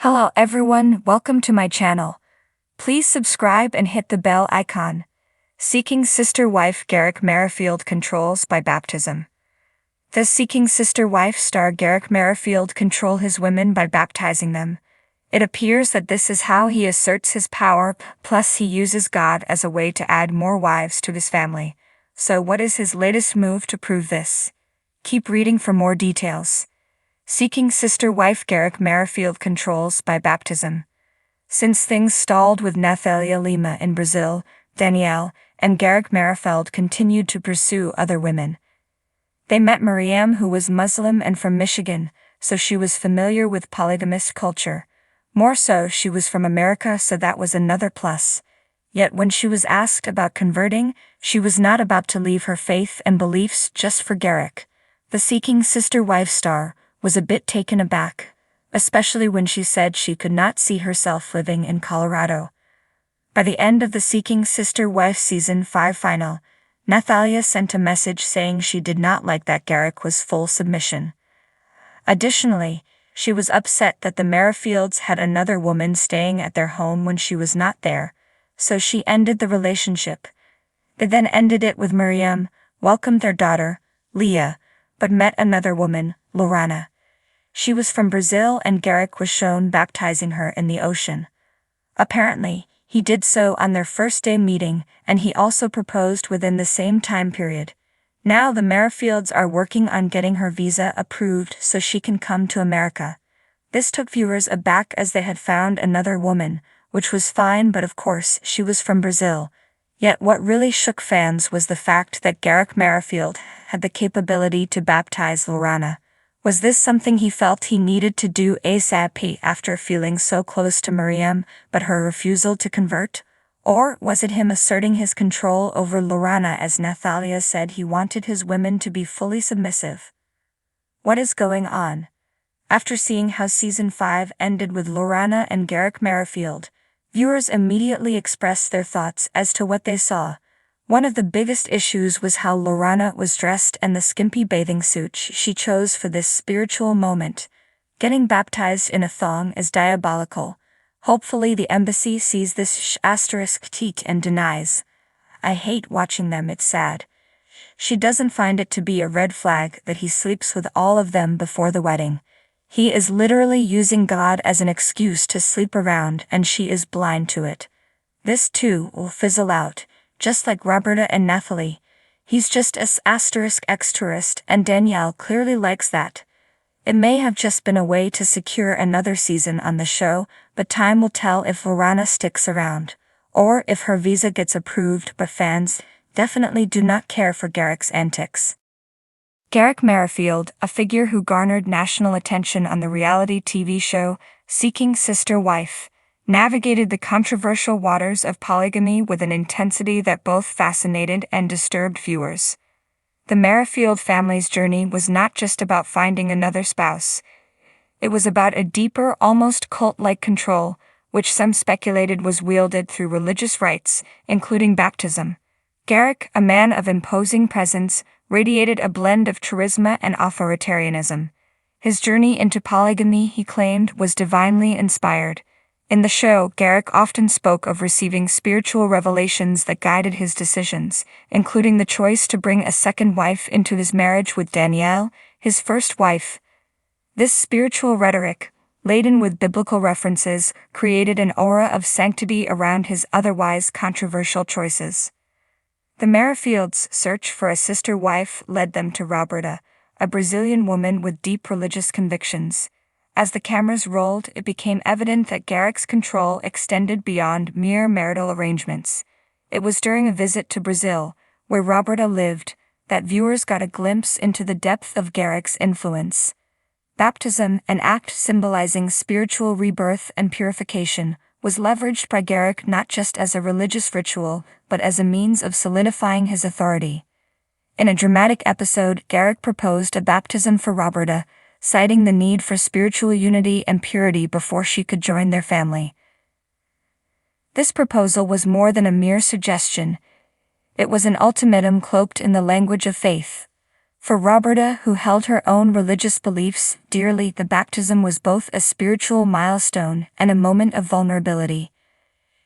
Hello everyone, welcome to my channel. Please subscribe and hit the bell icon. Seeking sister wife Garrick Merrifield controls by baptism. Does seeking sister wife star Garrick Merrifield control his women by baptizing them? It appears that this is how he asserts his power, plus he uses God as a way to add more wives to his family. So what is his latest move to prove this? Keep reading for more details. Seeking sister wife Garrick Merrifield controls by baptism. Since things stalled with Nathalia Lima in Brazil, Danielle and Garrick Merrifield continued to pursue other women. They met Miriam, who was Muslim and from Michigan, so she was familiar with polygamous culture. More so, she was from America, so that was another plus. Yet when she was asked about converting, she was not about to leave her faith and beliefs just for Garrick. The seeking sister wife star was a bit taken aback, especially when she said she could not see herself living in Colorado. By the end of the Seeking Sister Wife Season 5 final, Nathalia sent a message saying she did not like that Garrick was full submission. Additionally, she was upset that the Merrifields had another woman staying at their home when she was not there, so she ended the relationship. They then ended it with Miriam, welcomed their daughter, Leah, but met another woman, Lorana. She was from Brazil and Garrick was shown baptizing her in the ocean. Apparently, he did so on their first day meeting, and he also proposed within the same time period. Now the Merrifields are working on getting her visa approved so she can come to America. This took viewers aback as they had found another woman, which was fine, but of course she was from Brazil. Yet what really shook fans was the fact that Garrick Merrifield had the capability to baptize Lorana. Was this something he felt he needed to do ASAP after feeling so close to Miriam but her refusal to convert? Or was it him asserting his control over Lorana, as Nathalia said he wanted his women to be fully submissive? What is going on? After seeing how Season 5 ended with Lorana and Garrick Merrifield, viewers immediately expressed their thoughts as to what they saw. One of the biggest issues was how Lorana was dressed and the skimpy bathing suit she chose for this spiritual moment. Getting baptized in a thong is diabolical. Hopefully the embassy sees this *teat and denies. I hate watching them, it's sad. She doesn't find it to be a red flag that he sleeps with all of them before the wedding. He is literally using God as an excuse to sleep around, and she is blind to it. This too will fizzle out. Just like Roberta and Nathalie, he's just a *ex-tourist, and Danielle clearly likes that. It may have just been a way to secure another season on the show, but time will tell if Lorana sticks around, or if her visa gets approved, but fans definitely do not care for Garrick's antics. Garrick Merrifield, a figure who garnered national attention on the reality TV show Seeking Sister Wife, navigated the controversial waters of polygamy with an intensity that both fascinated and disturbed viewers. The Merrifield family's journey was not just about finding another spouse. It was about a deeper, almost cult-like control, which some speculated was wielded through religious rites, including baptism. Garrick, a man of imposing presence, radiated a blend of charisma and authoritarianism. His journey into polygamy, he claimed, was divinely inspired. In the show, Garrick often spoke of receiving spiritual revelations that guided his decisions, including the choice to bring a second wife into his marriage with Danielle, his first wife. This spiritual rhetoric, laden with biblical references, created an aura of sanctity around his otherwise controversial choices. The Merrifields' search for a sister wife led them to Roberta, a Brazilian woman with deep religious convictions. As the cameras rolled, it became evident that Garrick's control extended beyond mere marital arrangements. It was during a visit to Brazil, where Roberta lived, that viewers got a glimpse into the depth of Garrick's influence. Baptism, an act symbolizing spiritual rebirth and purification, was leveraged by Garrick not just as a religious ritual, but as a means of solidifying his authority. In a dramatic episode, Garrick proposed a baptism for Roberta, citing the need for spiritual unity and purity before she could join their family. This proposal was more than a mere suggestion. It was an ultimatum cloaked in the language of faith. For Roberta, who held her own religious beliefs dearly, the baptism was both a spiritual milestone and a moment of vulnerability.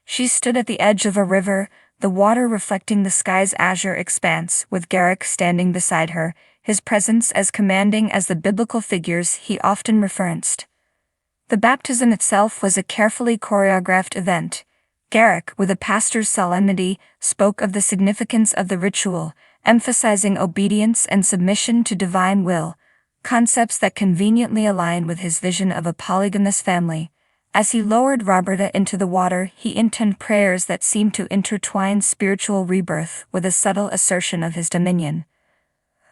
She stood at the edge of a river, the water reflecting the sky's azure expanse, with Garrick standing beside her, his presence as commanding as the biblical figures he often referenced. The baptism itself was a carefully choreographed event. Garrick, with a pastor's solemnity, spoke of the significance of the ritual, emphasizing obedience and submission to divine will, concepts that conveniently aligned with his vision of a polygamous family. As he lowered Roberta into the water, he intoned prayers that seemed to intertwine spiritual rebirth with a subtle assertion of his dominion.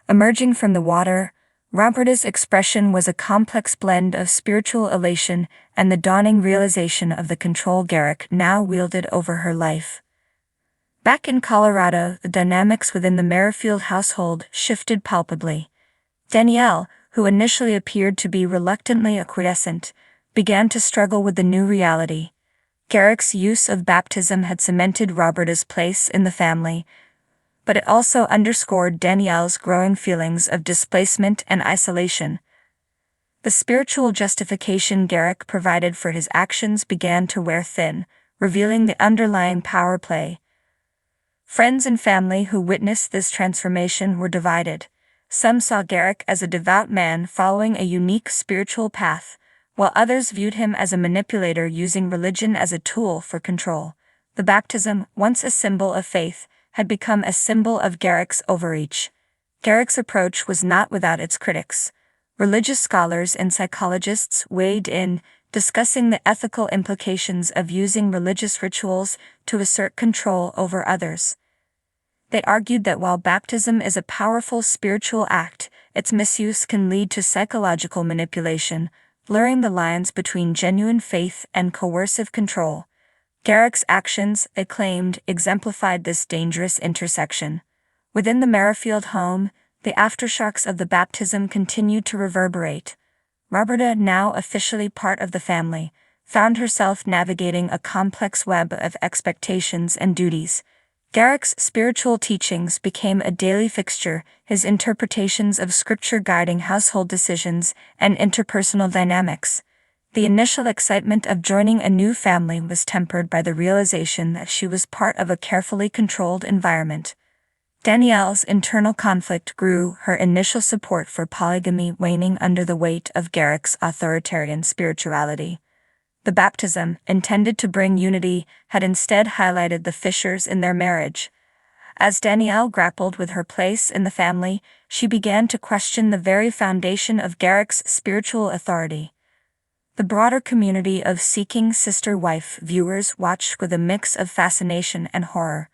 Emerging from the water, Roberta's expression was a complex blend of spiritual elation and the dawning realization of the control Garrick now wielded over her life. Back in Colorado, the dynamics within the Merrifield household shifted palpably. Danielle, who initially appeared to be reluctantly acquiescent, began to struggle with the new reality. Garrick's use of baptism had cemented Roberta's place in the family, but it also underscored Danielle's growing feelings of displacement and isolation. The spiritual justification Garrick provided for his actions began to wear thin, revealing the underlying power play. Friends and family who witnessed this transformation were divided. Some saw Garrick as a devout man following a unique spiritual path, while others viewed him as a manipulator using religion as a tool for control. The baptism, once a symbol of faith, had become a symbol of Garrick's overreach. Garrick's approach was not without its critics. Religious scholars and psychologists weighed in, discussing the ethical implications of using religious rituals to assert control over others. They argued that while baptism is a powerful spiritual act, its misuse can lead to psychological manipulation, blurring the lines between genuine faith and coercive control. Garrick's actions, they claimed, exemplified this dangerous intersection. Within the Merrifield home, the aftershocks of the baptism continued to reverberate. Roberta, now officially part of the family, found herself navigating a complex web of expectations and duties. Garrick's spiritual teachings became a daily fixture, his interpretations of scripture guiding household decisions and interpersonal dynamics. The initial excitement of joining a new family was tempered by the realization that she was part of a carefully controlled environment. Danielle's internal conflict grew, her initial support for polygamy waning under the weight of Garrick's authoritarian spirituality. The baptism, intended to bring unity, had instead highlighted the fissures in their marriage. As Danielle grappled with her place in the family, she began to question the very foundation of Garrick's spiritual authority. The broader community of Seeking Sister Wife viewers watched with a mix of fascination and horror.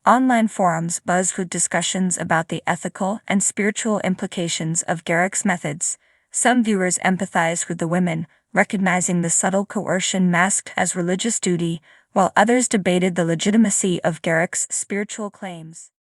Online forums buzzed with discussions about the ethical and spiritual implications of Garrick's methods. Some viewers empathized with the women, recognizing the subtle coercion masked as religious duty, while others debated the legitimacy of Garrick's spiritual claims.